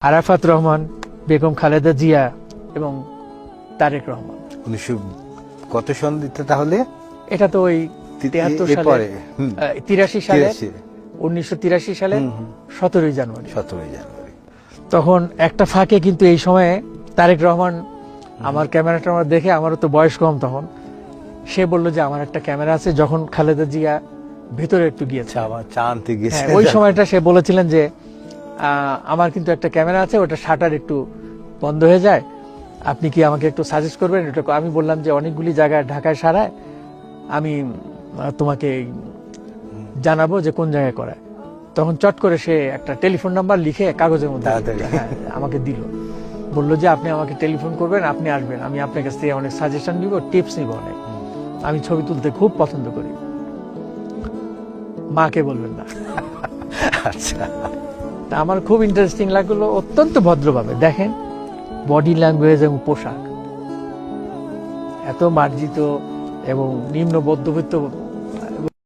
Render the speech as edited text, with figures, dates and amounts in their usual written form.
আরাফাত রহমান, বেগম খালেদা জিয়া এবং তারেক রহমান। 1900 কত সন দিতে তাহলে? এটা তো ওই 73 সালে, 83 সালে, 1983 সালের 17 জানুয়ারি। 17 জানুয়ারি। তখন একটা ফাঁকে কিন্তু এই সময়ে তারেক রহমান আমার ক্যামেরাটা আমার দেখে, আমারও তো বয়স কম তখন, সে বলল যে আমার একটা ক্যামেরা আছে। যখন খালেদা জিয়া ভেতরে একটু গিয়েছে, আমার চা আনতে গেছে, ওই সময়টা সে বলেছিলেন যে আমার কিন্তু একটা ক্যামেরা আছে, ওটা শাটার একটু বন্ধ হয়ে যায়, আপনি কি আমাকে একটু সাজেস্ট করবেন? এটা আমি বললাম যে অনেকগুলি জায়গায় ঢাকায় সারায়, আমি তোমাকে জানাবো যে কোন জায়গায় করায়। তখন চট করে সে একটা টেলিফোন নাম্বার লিখে কাগজের মধ্যে আমাকে দিল, বললো যে আপনি আমাকে টেলিফোন করবেন, আপনি আসবেন, আমি আপনার কাছ থেকে অনেক সাজেশন নিব, টিপস নিব অনেক, আমি ছবি তুলতে খুব পছন্দ করি, মাকে বলবেন না। আচ্ছা, আমার খুব ইন্টারেস্টিং লাগলো। অত্যন্ত ভদ্রভাবে, দেখেন বডি ল্যাঙ্গুয়েজ এবং পোশাক এত মার্জিত এবং নিম্ন মধ্যবিত্ত